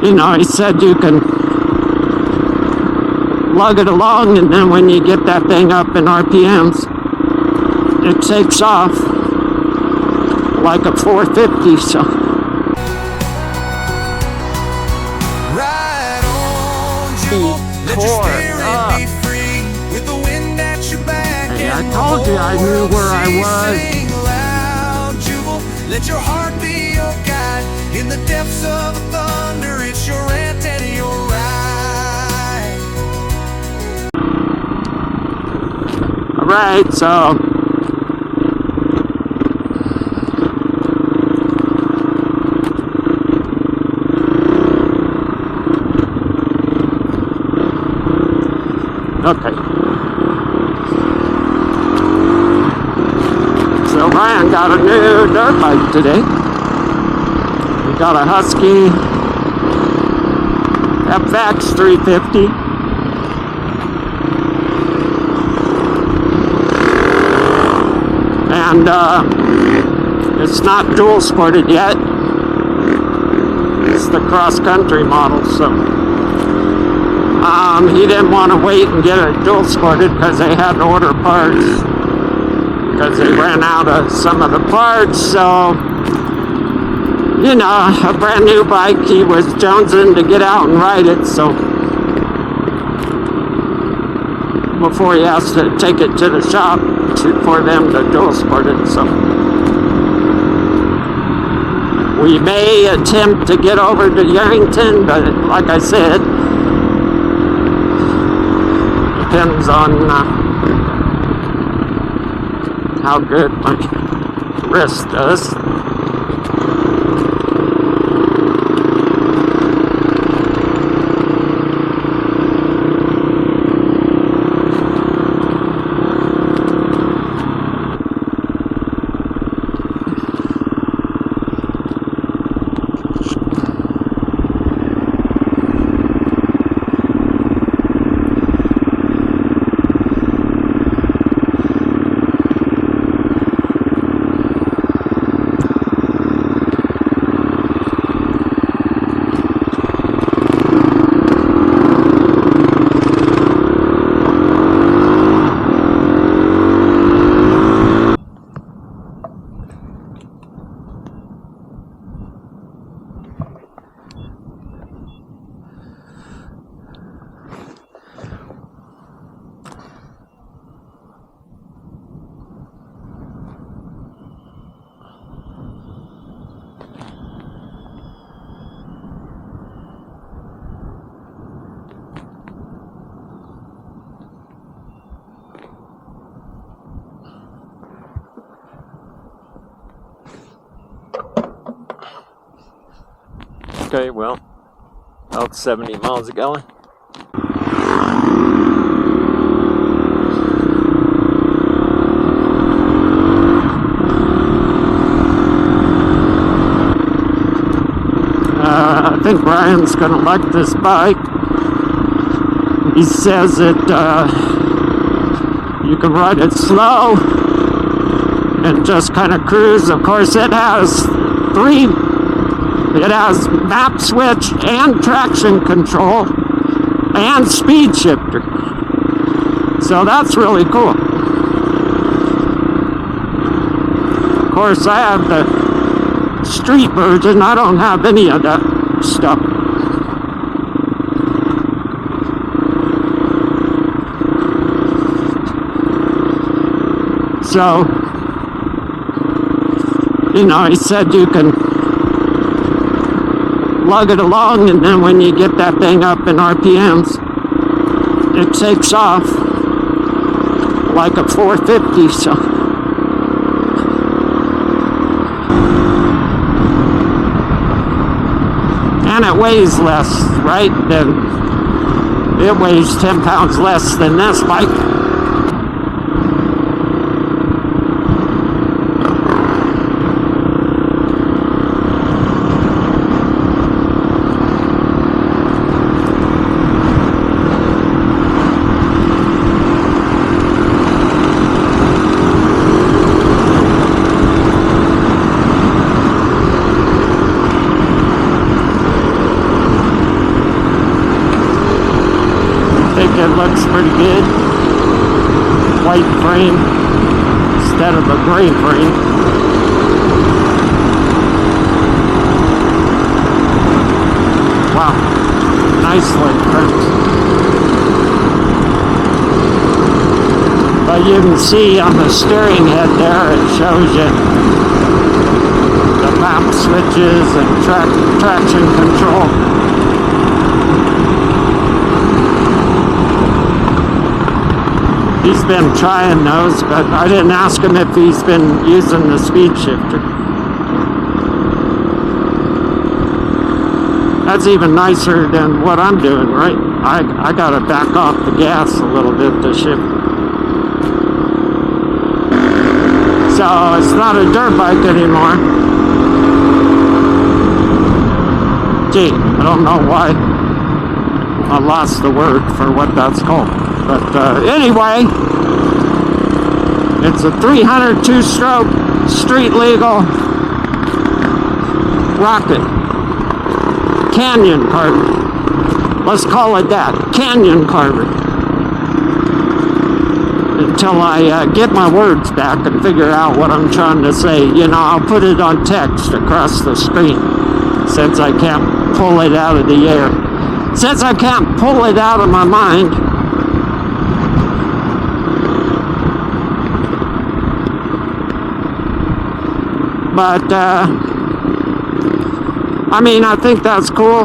You know, he said you can lug it along, and then when you get that thing up in RPMs, it takes off like a 450, so. Ride on, Jewel. Let your spirit be free with the wind at your back. Hey, I told you I knew where I was. Sing loud, Jewel. Let your heart be your guide in the depths of the thunder. It's your rant and your ride. All right, so. Okay. So Ryan got a new dirt bike today. We got a Husky FX350. And it's not dual sported yet. It's the cross-country model, so he didn't want to wait and get it dual sported because they had to order parts because they ran out of some of the parts. So, you know, a brand new bike, he was jonesing to get out and ride it, so before he has to take it to the shop for them to dual sport it. So we may attempt to get over to Yerington, but like I said, depends on how good my wrist does. Okay, well, about 70 miles a gallon. I think Brian's gonna like this bike. He says that you can ride it slow and just kind of cruise. Of course, it has map switch and traction control and speed shifter. So that's really cool. Of course, I have the street version. I don't have any of that stuff. So, you know, he said you can lug it along, and then when you get that thing up in RPMs, it takes off like a 450, so. And it weighs less, right? It weighs 10 pounds less than this bike. it looks pretty good. White frame instead of a gray frame. Wow, nicely printed. But you can see on the steering head there, it shows you the map switches and traction control. He's been trying those, but I didn't ask him if he's been using the speed shifter. That's even nicer than what I'm doing, right? I gotta back off the gas a little bit to shift. So it's not a dirt bike anymore. Gee, I don't know why I lost the word for what that's called. But anyway, it's a 302-stroke, street legal rocket. Canyon carver. Let's call it that. Canyon carver. Until I get my words back and figure out what I'm trying to say. You know, I'll put it on text across the screen, since I can't pull it out of the air. Since I can't pull it out of my mind. But, I mean, I think that's cool.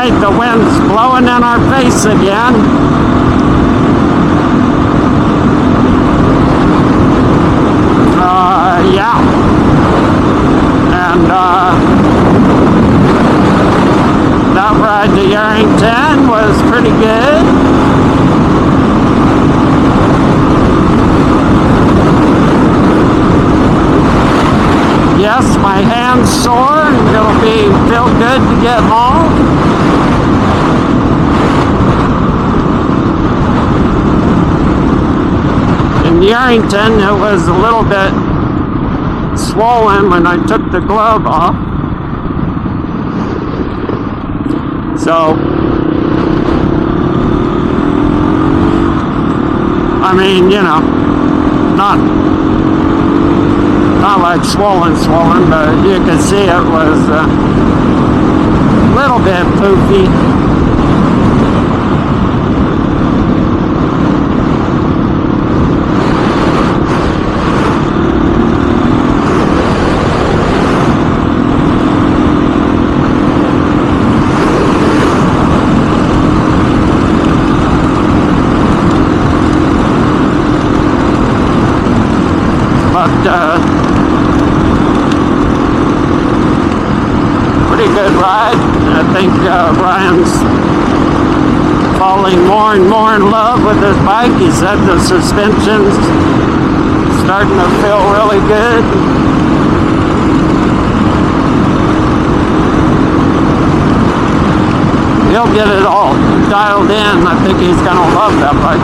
The wind's blowing in our face again. Yeah. And that ride to Yerington was pretty good. Yes, my hand's sore. It'll feel good to get home. In Yerington, it was a little bit swollen when I took the glove off. So, I mean, you know, not like swollen, but you can see it was a little bit poofy. Pretty good ride. I think Ryan's falling more and more in love with his bike. He said the suspension's starting to feel really good. He'll get it all dialed in. I think he's going to love that bike.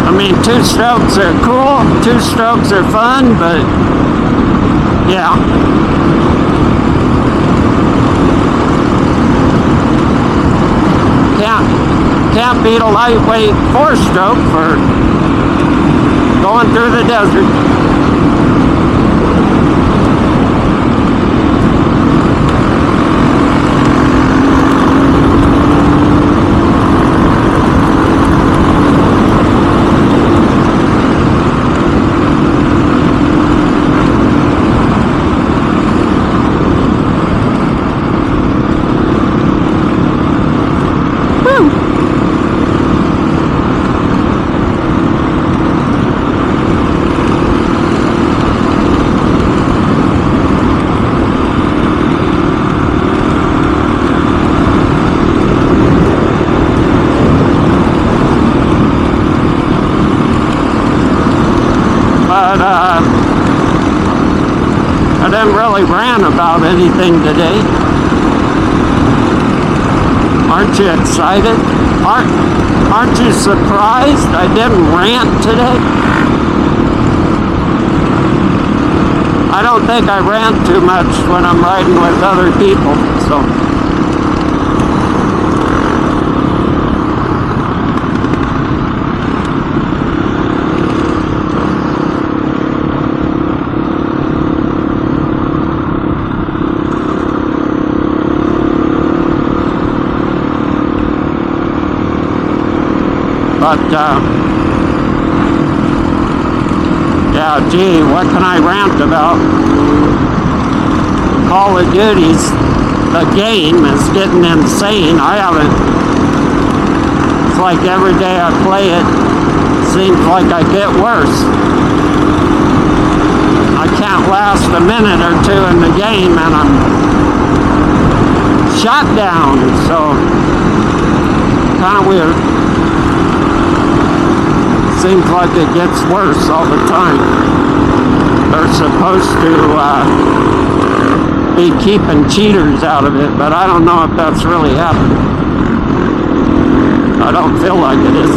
I mean, two strokes are cool, two strokes are fun, but yeah. Can't beat a lightweight 4-stroke for going through the desert. I didn't really rant about anything today. Aren't you excited? Aren't you surprised I didn't rant today? I don't think I rant too much when I'm riding with other people, so. But, yeah, gee, what can I rant about? Call of Duty's, the game is getting insane. It's like every day I play it, seems like I get worse. I can't last a minute or two in the game and I'm shot down, so, kind of weird. Seems like it gets worse all the time. They're supposed to be keeping cheaters out of it, but I don't know if that's really happening. I don't feel like it is.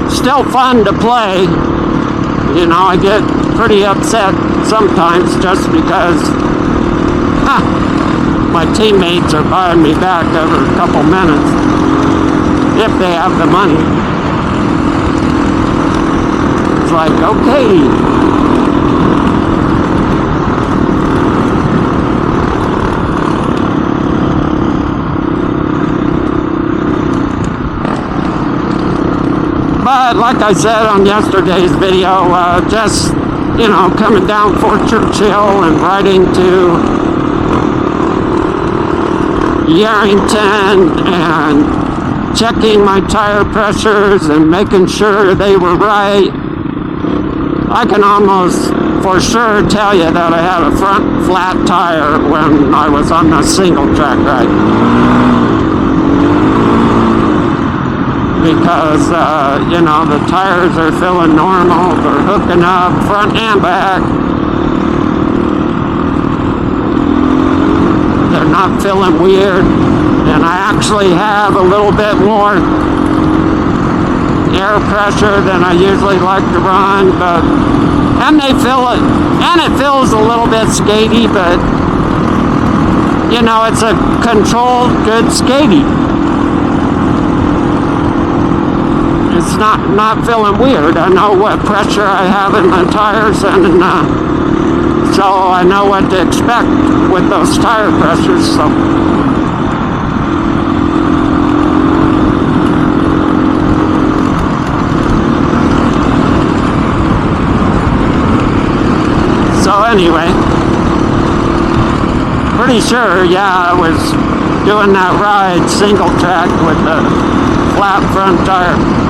Still fun to play. You know, I get pretty upset sometimes just because my teammates are buying me back every couple minutes if they have the money. It's like, okay. But like I said on yesterday's video, just, you know, coming down Fort Churchill and riding to Yerington and checking my tire pressures and making sure they were right. I can almost for sure tell you that I had a front flat tire when I was on the single track ride. Because, you know, the tires are feeling normal, they're hooking up front and back. They're not feeling weird, and I actually have a little bit more air pressure than I usually like to run, but, and they feel it, and it feels a little bit skatey, but, you know, it's a controlled, good skatey. It's not feeling weird. I know what pressure I have in the tires, and So I know what to expect with those tire pressures. So anyway, pretty sure, yeah, I was doing that ride single track with the flat front tire.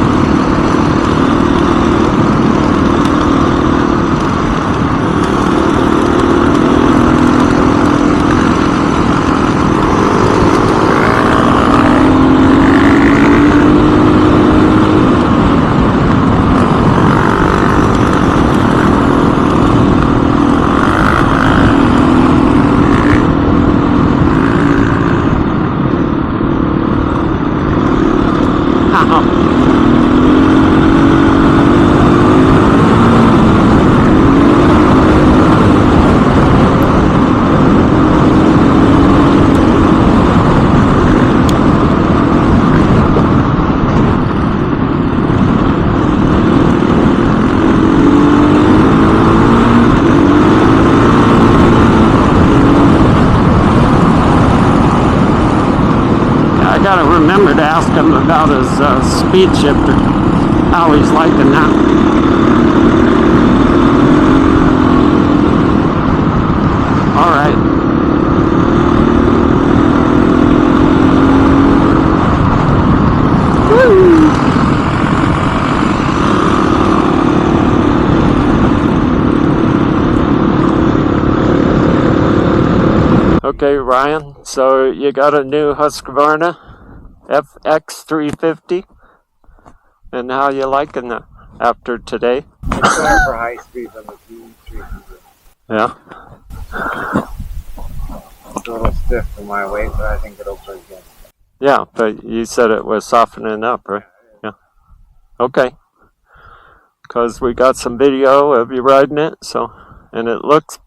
I gotta remember to ask him about his speed shifter, how he's liking that. All right. Okay, Ryan, so you got a new Husqvarna FX350, and how you liking that after today? It's better for high speeds on the 350's. Yeah. It's a little stiff for my weight, but I think it'll play good. Yeah, but you said it was softening up, right? Yeah. Okay. Because we got some video of you riding it, and it looks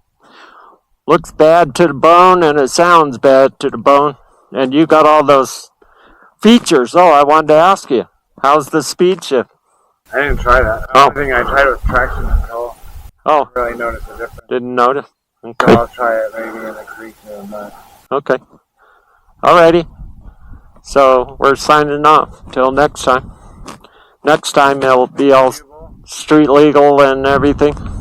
bad to the bone, and it sounds bad to the bone, and you got all those features. Oh, I wanted to ask you, how's the speed shift? I didn't try that. The only thing I tried was traction control. Oh. I didn't really notice a difference. Didn't notice? Okay. So I'll try it maybe in the creek and Okay. Alrighty. So we're signing off. Till next time. Next time it'll be all street legal and everything.